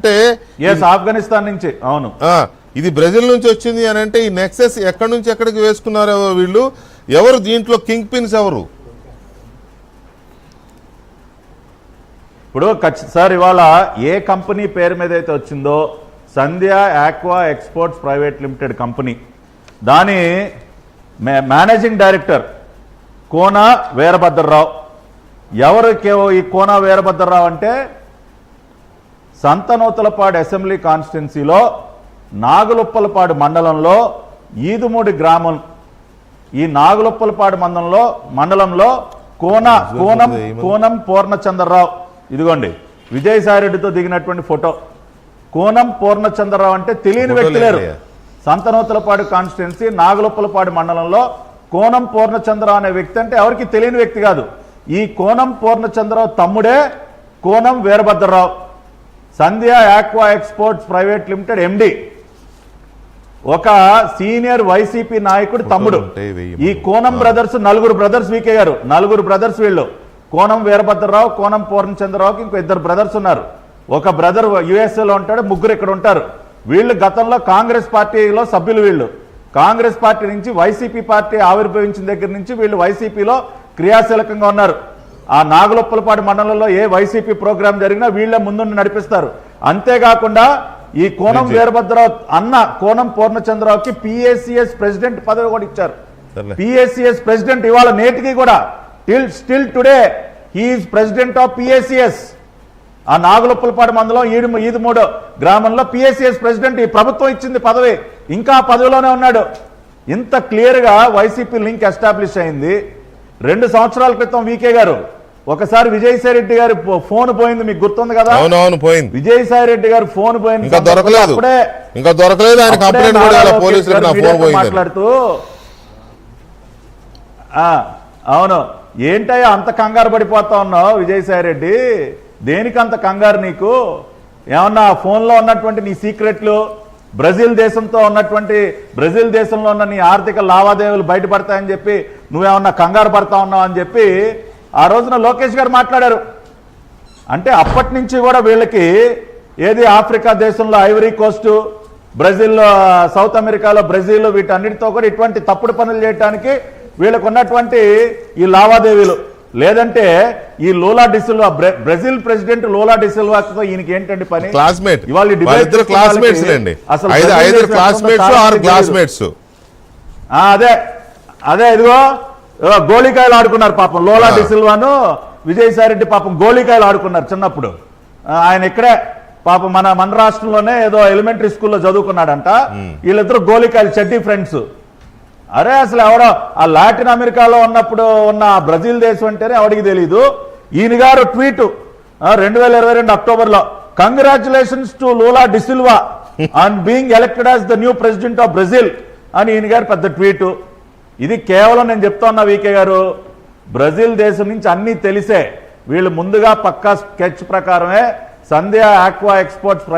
అంటే ఆఫ్ఘనిస్తాన్ నుంచి అవును ఇది బ్రెజిల్ నుంచి వచ్చింది అని అంటే ఈ నెక్సెస్ ఎక్కడి నుంచి ఎక్కడికి వేసుకున్నారు వీళ్ళు? ఎవరు దీంట్లో కింగ్ పిన్స్ ఎవరు? ఇప్పుడు సార్ ఇవాళ ఏ కంపెనీ పేరు మీద అయితే వచ్చిందో Sandhya aqua exports private limited company, దాని మేనేజింగ్ డైరెక్టర్ కోన వీరభద్రరావు. ఎవరికి ఈ కోన వీరభద్రరావు అంటే సంతనూతలపాడు అసెంబ్లీ కాన్స్టిట్యున్సీలో నాగులుప్పలపాడు మండలంలో ఈదుమూడి గ్రామం, ఈ నాగులుప్పలపాడు మండలంలో కోనం పూర్ణచంద్రరావు, ఇదిగోండి విజయసాయిరెడ్డితో దిగినటువంటి ఫోటో. కోనం పూర్ణచంద్రరావు అంటే తెలియని వ్యక్తి లేరు. సంతనూతలపాడు కాన్స్టిట్యున్సీ నాగులుప్పలపాడు మండలంలో కోనం పూర్ణచంద్రరావు అనే వ్యక్తి అంటే ఎవరికి తెలియని వ్యక్తి కాదు. ఈ కోనం పూర్ణచంద్రరావు తమ్ముడే Konam Veerabhadrarao, Sandhya aqua exports private limited MD, ఒక సీనియర్ వైసీపీ నాయకుడు తమ్ముడు. ఈ కోనం బ్రదర్స్ నలుగురు బ్రదర్స్, వీకే గారు నలుగురు బ్రదర్స్ వీళ్ళు. కోనం వీరభద్రరావు, కోనం పూర్ణచంద్రరావుకి ఇంకో ఇద్దరు బ్రదర్స్ ఉన్నారు. ఒక బ్రదర్ యుఎస్ఏలో ఉంటాడు, ముగ్గురు ఇక్కడ ఉంటారు. వీళ్ళు గతంలో కాంగ్రెస్ పార్టీలో సభ్యులు. వీళ్ళు కాంగ్రెస్ పార్టీ నుంచి వైసీపీ పార్టీ ఆవిర్భవించిన దగ్గర నుంచి వీళ్ళు వైసీపీలో క్రియాశీలకంగా ఉన్నారు. ఆ నాగులుప్పలపాడు మండలంలో ఏ వైసీపీ ప్రోగ్రాం జరిగినా వీళ్ళే ముందుండి నడిపిస్తారు. అంతేకాకుండా ఈ కోనం వీరభద్రరావు అన్న కోనం పూర్ణచంద్రరావుకి పిఏసిఎస్ ప్రెసిడెంట్ పదవి కూడా ఇచ్చారు. పిఏసిఎస్ ప్రెసిడెంట్ ఇవాళ నేటికి కూడా still today he is president of PACS. ఆ నాగులుప్పలపాడు మండలం ఈదుమూడు గ్రామంలో పిఏసిఎస్ ప్రెసిడెంట్, ఈ ప్రభుత్వం ఇచ్చింది పదవి, ఇంకా పదవిలోనే ఉన్నాడు. ఇంత క్లియర్ గా వైసీపీ లింక్ ఎస్టాబ్లిష్ అయింది. 2 సంవత్సరాల క్రితం వీకే గారు ఒకసారి విజయసాయి రెడ్డి గారి ఫోన్ పోయింది, మీకు గుర్తుంది కదా? అవునవును పోయింది. విజయసాయి రెడ్డి గారి ఫోన్ పోయింది, ఇంకా దొరకలేదు. ఆయన కంప్లైంట్ కూడా పోలీసులకు నా ఫోన్ పోయింది మాట్లాడుతూ. అవును, ఏంటయ్యా అంత కంగారు పడిపోతా ఉన్నావు విజయసాయి రెడ్డి? దేనికి అంత కంగారు నీకు? ఏమన్నా ఫోన్లో ఉన్నటువంటి నీ సీక్రెట్లు, బ్రెజిల్ దేశంలో ఉన్న నీ ఆర్థిక లావాదేవీలు బయటపడతాయని చెప్పి నువ్వేమన్నా కంగారు పడతా ఉన్నావు అని చెప్పి ఆ రోజున లోకేష్ గారు మాట్లాడారు. అంటే అప్పటి నుంచి కూడా వీళ్ళకి ఏది ఆఫ్రికా దేశంలో ఐవరీ కోస్ట్, బ్రెజిల్లో, సౌత్ అమెరికాలో బ్రెజిల్, వీటన్నిటితో కూడా ఇటువంటి తప్పుడు పనులు చేయడానికి వీళ్ళకు ఉన్నటువంటి ఈ లావాదేవీలు. లేదంటే ఈ లోలా డిసిల్వా, బ్రెజిల్ ప్రెసిడెంట్ లోలా డిసిల్వాతో ఈయనకి ఏంటండి పని? క్లాస్మేట్. ఇవాళ అదే ఇదిగో గోళీకాయలు ఆడుకున్నారు పాపం. లోలా డిసిల్వాను విజయసాయి రెడ్డి పాపం గోళీకాయలు ఆడుకున్నారు చిన్నప్పుడు. ఆయన ఇక్కడే పాపం మన రాష్ట్రంలోనే ఏదో ఎలిమెంటరీ స్కూల్లో చదువుకున్నాడంట. వీళ్ళిద్దరు గోళీకాయలు, చెడ్డీ ఫ్రెండ్స్. అరే అసలు ఎవడో ఆ లాటిన్ అమెరికాలో ఉన్నప్పుడు ఉన్న బ్రెజిల్ దేశం అంటేనే ఎవడికి తెలీదు. ఈయన గారు ట్వీట్ 2022 అక్టోబర్లో, congratulations to Lula da Silva on being elected as the new president of Brazil అని ఈయన గారు పెద్ద ట్వీట్. ఇది కేవలం నేను చెప్తా ఉన్నా వీకే గారు, బ్రెజిల్ దేశం నుంచి అన్ని తెలిసే వీళ్ళు ముందుగా పక్కా స్కెచ్ ప్రకారమే సంధ్య ఆక్వా ఎక్స్పోర్ట్స్